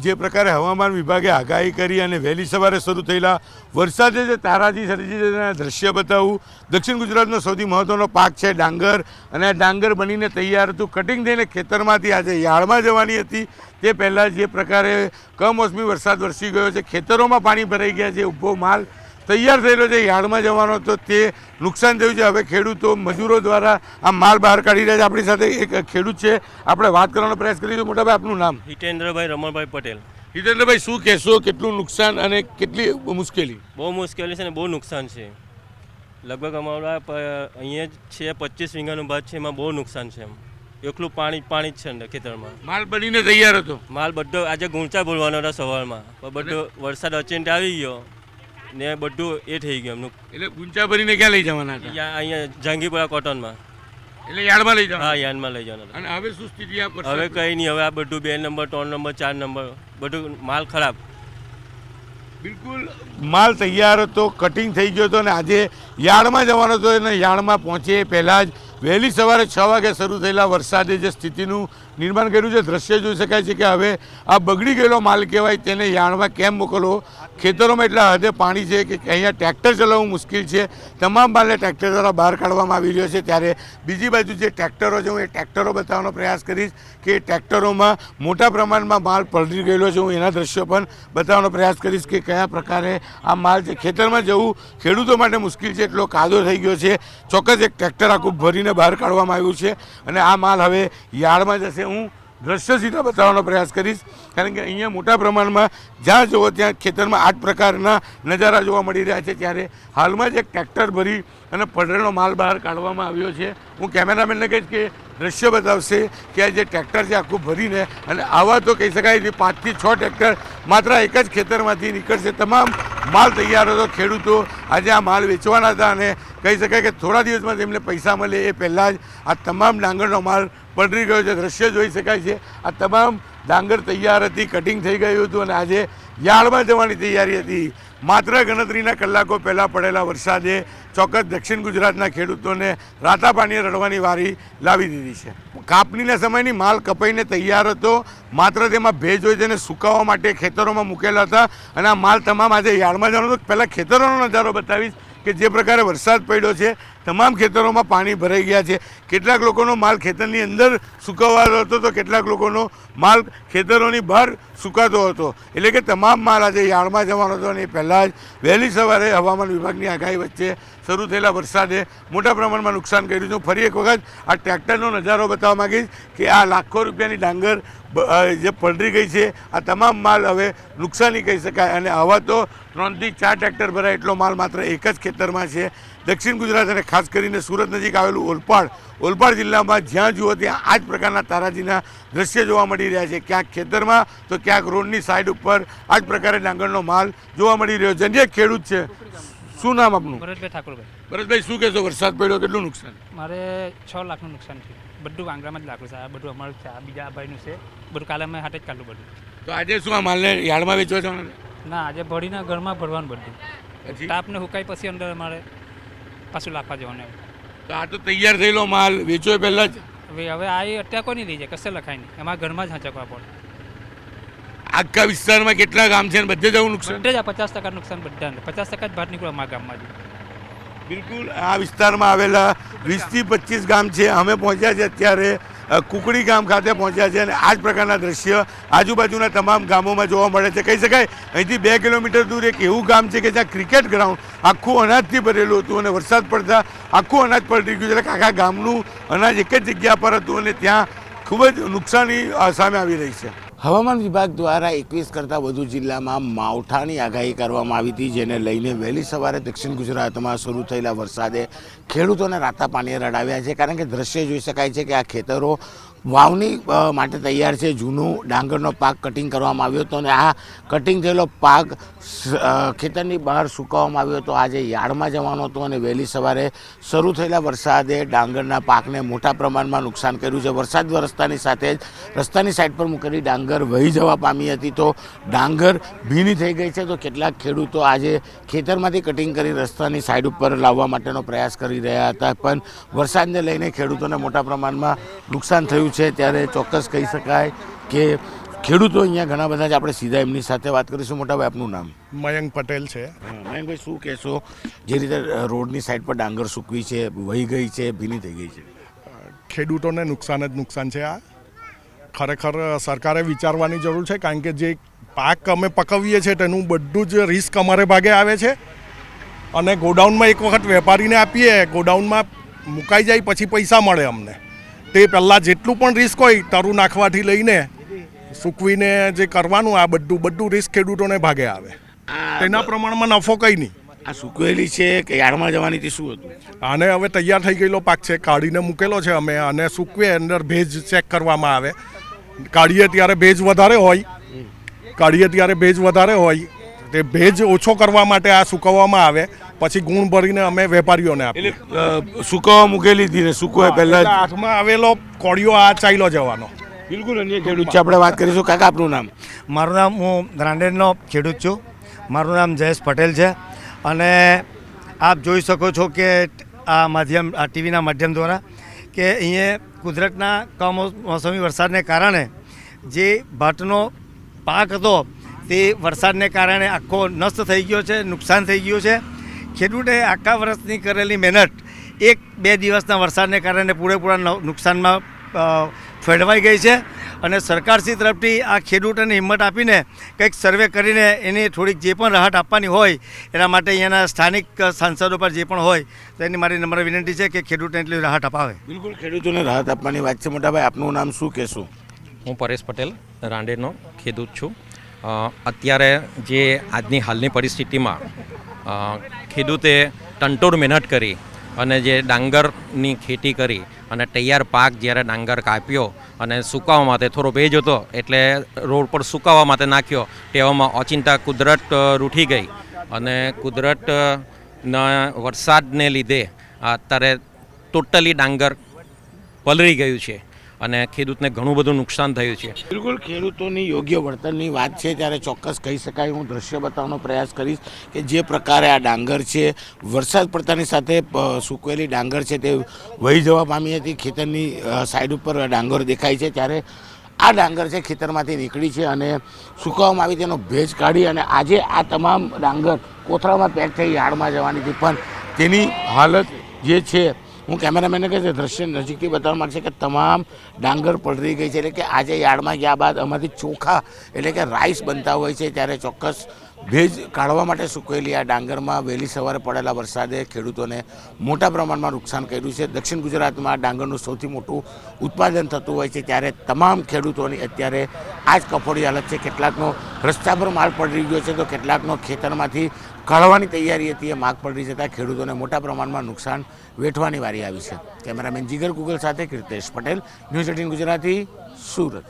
જે પ્રકારે હવામાન વિભાગે આગાહી કરી અને વહેલી સવારે શરૂ થયેલા વરસાદે જે તારાજી સર્જીના દ્રશ્ય બતાવું. દક્ષિણ ગુજરાતનો સૌથી મહત્ત્વનો પાક છે ડાંગર, અને આ ડાંગર બનીને તૈયાર હતું. કટિંગ થઈને ખેતરમાંથી આજે યાર્ડમાં જવાની હતી. તે પહેલાં જે પ્રકારે કમોસમી વરસાદ વરસી ગયો છે, ખેતરોમાં પાણી ભરાઈ ગયા છે, ઊભો માલ તૈયાર થયેલો છે, યાર્ડમાં જવાનો તો તે નુકસાન થયું છે. હવે ખેડૂતો મજૂરો દ્વારા આ માલ બહાર કાઢી રહ્યા છે. આપણી સાથે એક ખેડૂત છે, આપણે વાત કરવાનો પ્રયાસ કરીશું. મોટાભાઈ, આપનું નામ? હિતેન્દ્રભાઈ રમણભાઈ પટેલ. હિતેન્દ્રભાઈ, શું કહેશો, કેટલું નુકસાન અને કેટલી મુશ્કેલી? બહુ મુશ્કેલી છે ને બહુ નુકસાન છે. લગભગ અમારા અહીંયા છે 25 વીઘાનો ભાત છે, એમાં બહુ નુકસાન છે. એકલું પાણી જ છે અંદર ખેતરમાં. માલ બનીને તૈયાર હતો, માલ બધો આજે ગુંચા બોલવાનો હતા સવારમાં, પણ બધો વરસાદ અચાનક આવી ગયો ને બધું એ થઈ ગયું એમનું. એટલે ગુંચા ભરીને ક્યાં લઈ જવાના હતા? અહીંયા જંગીપુરા કોટનમાં. એટલે યાર્ડમાં લઈ જવાના? હા, યાર્ડમાં લઈ જવાના. અને હવે શું સ્થિતિ? હવે કંઈ નહીં. હવે આ બધું 2 નંબર 3 નંબર 4 નંબર બધું માલ ખરાબ. બિલકુલ માલ તૈયાર હતો, કટિંગ થઈ ગયો હતો, અને આજે યાર્ડમાં જવાનો હતો. અને યાર્ડમાં પહોંચે પહેલાં જ વહેલી સવારે 6 વાગે શરૂ થયેલા વરસાદે જે સ્થિતિનું નિર્માણ કર્યું છે, દ્રશ્ય જોઈ શકાય છે કે હવે આ બગડી ગયેલો માલ કહેવાય, તેને યાર્ડમાં કેમ મોકલવો? ખેતરોમાં એટલા હદે પાણી છે કે અહીંયા ટ્રેક્ટર ચલાવવું મુશ્કેલ છે. તમામ માલને ટ્રેક્ટર દ્વારા બહાર કાઢવામાં આવી રહ્યો છે. ત્યારે બીજી બાજુ જે ટ્રેક્ટરો છે, હું એ ટ્રેક્ટરો બતાવવાનો પ્રયાસ કરીશ કે ટ્રેક્ટરોમાં મોટા પ્રમાણમાં માલ પલળી ગયેલો છે. હું એના દ્રશ્યો પણ બતાવવાનો પ્રયાસ કરીશ કે કયા પ્રકારે આ માલ છે. ખેતરમાં જવું ખેડૂતો માટે મુશ્કેલ છે, એટલો કાદો થઈ ગયો છે. ચોક્કસ એક ટ્રેક્ટર આખું ભરીને બહાર કાઢવામાં આવ્યું છે, અને આ માલ હવે યાર્ડમાં જશે. હું દ્રશ્ય સીધા બતાવવાનો પ્રયાસ કરીશ, કારણ કે અહીંયા મોટા પ્રમાણમાં જ્યાં જુઓ ત્યાં ખેતરમાં આ જ પ્રકારના નજારા જોવા મળી રહ્યા છે. ત્યારે હાલમાં જ એક ટ્રેક્ટર ભરી અને પડેલો માલ બહાર કાઢવામાં આવ્યો છે. હું કેમેરામેનને કહીશ કે દ્રશ્ય બતાવશે કે આ જે ટ્રેક્ટર છે આખું ભરીને, અને આવા તો કહી શકાય કે 5 થી 6 ટ્રેક્ટર માત્ર એક જ ખેતરમાંથી નીકળશે. તમામ માલ તૈયાર હતો. ખેડૂતો આજે આ માલ વેચવાના હતા, અને કહી શકાય કે થોડા દિવસમાં તેમને પૈસા મળે એ પહેલાં જ આ તમામ ડાંગરનો માલ પલળી ગયો છે. દ્રશ્ય જોઈ શકાય છે. આ તમામ ડાંગર તૈયાર હતી, કટિંગ થઈ ગયું હતું, અને આજે યાર્ડમાં જવાની તૈયારી હતી. માત્ર ગણતરીના કલાકો પહેલાં પડેલા વરસાદે ચોક્કસ દક્ષિણ ગુજરાતના ખેડૂતોને રાતા પાણીએ રડવાની વારી લાવી દીધી છે. કાપણીના સમયની માલ કપાઈને તૈયાર હતો, માત્ર તેમાં ભેજ હોય તેને સુકાવવા માટે ખેતરોમાં મૂકેલા હતા, અને આ માલ તમામ આજે યાર્ડમાં જવાનો હતો. પહેલાં ખેતરોનો નજારો બતાવીશ કે જે પ્રકારે વરસાદ પડ્યો છે, તમામ ખેતરોમાં પાણી ભરાઈ ગયા છે. કેટલાક લોકોનો માલ ખેતરની અંદર સુકાવાનો હતો, તો કેટલાક લોકોનો માલ ખેતરોની બહાર સુકાતો હતો. એટલે કે તમામ માલ આજે યાર્ડમાં જવાનો હતો, અને પહેલાં જ વહેલી સવારે હવામાન વિભાગની આગાહી વચ્ચે શરૂ થયેલા વરસાદે મોટા પ્રમાણમાં નુકસાન કર્યું છે. ફરી એક વખત આ ટ્રેક્ટરનો નજારો બતાવવા માગીશ કે આ લાખો રૂપિયાની ડાંગર જે પલળી ગઈ છે, આ તમામ માલ હવે નુકસાની કહી શકાય. અને આવા તો 3 થી 4 ટ્રેક્ટર ભરાય એટલો માલ માત્ર એક જ ખેતરમાં છે. દક્ષિણ ગુજરાત અને ખાસ કરીને સુરત નજીક આવેલું ઓલપાડ જિલ્લામાં જ્યાં જુઓ ત્યાં આ જ પ્રકારના તારાજીના દ્રશ્ય જોવા મળી રહ્યા છે. ક્યાંક ખેતરમાં તો ક્યાંક રોડની સાઈડ ઉપર આ જ પ્રકારે ડાંગરનો માલ જોવા મળી રહ્યો છે. જે ખેડૂત છે, શું નામ આપનું? ભરતભાઈ ઠાકોરભાઈ. ભરતભાઈ, શું કહેશો? વરસાદ પડ્યો, કેટલું નુકસાન? મારે 6 લાખનું નુકસાન થયું. બધું વાંગરામાં જ લાગ્યું છે. આ બધું અમારું છે, આ બીજા ભાઈનું છે. બધું કાલે અમે હાટે જ કાઢલું બધું. તો આજે શું આ માલને યાર્ડમાં વેચવા જવાના? ના, આજે ભરીને ઘરમાં ભરવાનું બધું. તાપને હુકાઈ પછી અંદર અમારે પાછું લાખવા જવાનું. તો આ તો તૈયાર થયેલો માલ વેચો પહેલાં જ હવે આ અત્યારે કોઈ નહીં લઈ જાય, કશે લખાય નહીં. એમાં ઘરમાં જ હાંચકવા પડે. આખા વિસ્તારમાં કેટલા ગામ છે, બધે જવું નુકસાન? બધે જ 50% નુકસાન. બધાને 50% જ ભાત નીકળ્યો અમારા ગામમાં. બિલકુલ આ વિસ્તારમાં આવેલા 20 થી 25 ગામ છે. અમે પહોંચ્યા છે અત્યારે કુકડી ગામ ખાતે પહોંચ્યા છે, અને આ જ પ્રકારના દ્રશ્ય આજુબાજુના તમામ ગામોમાં જોવા મળે છે. કહી શકાય અહીંથી 2 કિલોમીટર દૂર એક એવું ગામ છે કે જ્યાં ક્રિકેટ ગ્રાઉન્ડ આખું અનાજથી ભરેલું હતું, અને વરસાદ પડતા આખું અનાજ પલટી ગયું. એટલે આખા ગામનું અનાજ એક જ જગ્યા પર હતું, અને ત્યાં ખૂબ જ નુકસાની સામે આવી રહી છે. હવામાન વિભાગ દ્વારા 21 કરતાં વધુ જિલ્લામાં માવઠાની આગાહી કરવામાં આવી હતી, જેને લઈને વહેલી સવારે દક્ષિણ ગુજરાતમાં શરૂ થયેલા વરસાદે ખેડૂતોને રાતા પાણીએ રડાવ્યા છે. કારણ કે દ્રશ્ય જોઈ શકાય છે કે આ ખેતરો વાવણી માટે તૈયાર છે. જૂનું ડાંગરનો પાક કટિંગ કરવામાં આવ્યો હતો, અને આ કટિંગ થયેલો પાક ખેતરની બહાર સુકાવવામાં આવ્યો હતો. આજે યાર્ડમાં જવાનો હતો, અને વહેલી સવારે શરૂ થયેલા વરસાદે ડાંગરના પાકને મોટા પ્રમાણમાં નુકસાન કર્યું છે. વરસાદ વરસતાની સાથે જ રસ્તાની સાઈડ પર મૂકેલી ડાંગર વહી જવા પામી હતી, તો ડાંગર ભીની થઈ ગઈ છે. તો કેટલાક ખેડૂતો આજે ખેતરમાંથી કટિંગ કરી રસ્તાની સાઈડ ઉપર લાવવા માટેનો પ્રયાસ કરી રહ્યા હતા, પણ વરસાદને લઈને ખેડૂતોને મોટા પ્રમાણમાં નુકસાન થયું છે. ત્યારે ચોક્કસ કહી શકાય કે ખેડૂતો અહીંયા ઘણા બધા છે, આપણે સીધા એમની સાથે વાત કરીશું. મોટાભાઈ, આપનું નામ? મયંક પટેલ છે. મયંકભાઈ, શું કહેશો જે રીતે રોડની સાઈડ પર ડાંગર સૂકવી છે, વહી ગઈ છે, ભીની થઈ ગઈ છે? ખેડૂતોને નુકસાન જ નુકસાન છે. આ ખરેખર સરકારે વિચારવાની જરૂર છે, કારણ કે જે પાક અમે પકવીએ છીએ તેનું બધું જ રિસ્ક અમારે ભાગે આવે છે. અને ગોડાઉનમાં એક વખત વેપારીને આપીએ, ગોડાઉનમાં મુકાઈ જાય પછી પૈસા મળે અમને. તે પહેલાં જેટલું પણ રિસ્ક હોય તરું નાખવાથી લઈને સૂકવીને જે કરવાનું, આ બધું રિસ્ક ખેડૂતોને ભાગે આવે. તેના પ્રમાણમાં નફો કંઈ નહીં. આ સૂકવેલી છે કે યાર્ડમાં જવાની હતી, શું હતું? આને હવે તૈયાર થઈ ગયેલો પાક છે, કાઢીને મૂકેલો છે અમે, અને સૂકવે અંદર ભેજ ચેક કરવામાં આવે. કાઢીએ ત્યારે ભેજ વધારે હોય, તે ભેજ ઓછો કરવા માટે આ સૂકવવામાં આવે, પછી ગુણ ભરીને અમે વેપારીઓને આપીએ. સૂકવવા મૂકેલી હતી ને સૂકવે પહેલા હાથમાં આવેલો કોળિયો આ ચાલ્યો જવાનો. બિલકુલ અન્ય ખેડૂત છે, આપણે વાત કરીશું. કાકા, આપનું નામ? મારું નામ, હું રાંદેરનો ખેડૂત છું. મારું નામ જયેશ પટેલ છે. અને આપ જોઈ શકો છો કે આ ટીવીના માધ્યમ દ્વારા કે અહીંયા કુદરતના કમોસમી વરસાદને કારણે જે ભાતનો પાક હતો તે વરસાદને કારણે આખો નષ્ટ થઈ ગયો છે, નુકસાન થઈ ગયું છે. ખેડૂતે આખા વર્ષની કરેલી મહેનત 1-2 દિવસના વરસાદને કારણે પૂરેપૂરા નુકસાનમાં ફેરવાઈ ગઈ છે. અને સરકારશ્રી તરફથી આ ખેડૂતોને હિંમત આપીને કંઈક સર્વે કરીને એની થોડીક જે પણ રાહત આપવાની હોય એના માટે અહીંયાના સ્થાનિક સાંસદો પર જે પણ હોય તો એની મારી નમ્ર વિનંતી છે કે ખેડૂતોને એટલી રાહત અપાવે. બિલકુલ, ખેડૂતોને રાહત આપવાની વાત છે. મોટાભાઈ, આપનું નામ? શું કહેશું? હું પરેશ પટેલ, રાંદેરનો ખેડૂત છું. અત્યારે જે આજની હાલની પરિસ્થિતિમાં ખેડૂતે તંતોડ મહેનત કરી અને જે ડાંગરની ખેતી કરી અને તૈયાર પાક જ્યારે ડાંગર કાપ્યો અને સુકાવવા માટે થોડો ભેજ હતો એટલે રોડ પર સુકાવવા માટે નાખ્યો, તેવામાં ઓચિંતા કુદરત રૂઠી ગઈ અને કુદરતના વરસાદને લીધે અત્યારે ટોટલી ડાંગર પલળી ગયું છે અને ખેડૂતને ઘણું બધું નુકસાન થયું છે. બિલકુલ, ખેડૂતોની યોગ્ય વળતરની વાત છે ત્યારે ચોક્કસ કહી શકાય. હું દ્રશ્ય બતાવવાનો પ્રયાસ કરીશ કે જે પ્રકારે આ ડાંગર છે વરસાદ પડતાની સાથે સૂકવેલી ડાંગર છે તે વહી જવા પામી હતી. ખેતરની સાઈડ ઉપર ડાંગર દેખાય છે ત્યારે આ ડાંગર છે ખેતરમાંથી નીકળી છે અને સૂકવવામાં આવી, તેનો ભેજ કાઢી અને આજે આ તમામ ડાંગર કોથળામાં પેક થઈ યાર્ડમાં જવાની હતી. પણ તેની હાલત જે છે, હું કેમેરામેનને કહે છે દ્રશ્ય નજીકથી બતાવવા માગશે કે તમામ ડાંગર પલળી ગઈ છે. એટલે કે આજે યાર્ડમાં ગયા બાદ આમાંથી ચોખા એટલે કે રાઈસ બનતા હોય છે ત્યારે ચોક્કસ ભેજ કાઢવા માટે સૂકવેલી આ ડાંગરમાં વહેલી સવારે પડેલા વરસાદે ખેડૂતોને મોટા પ્રમાણમાં નુકસાન કર્યું છે. દક્ષિણ ગુજરાતમાં આ ડાંગરનું સૌથી મોટું ઉત્પાદન થતું હોય છે ત્યારે તમામ ખેડૂતોની અત્યારે આ જ કફોડી હાલત છે. કેટલાકનો રસ્તા પર માલ પડી ગયો છે તો કેટલાકનો ખેતરમાંથી કાઢવાની તૈયારી હતી એ માગ પડી જતાં ખેડૂતોને મોટા પ્રમાણમાં નુકસાન વેઠવાની વારી આવી છે. કેમેરામેન જીગર ગુગલ સાથે કીર્તેશ પટેલ, ન્યૂઝ 18 ગુજરાતી, સુરત.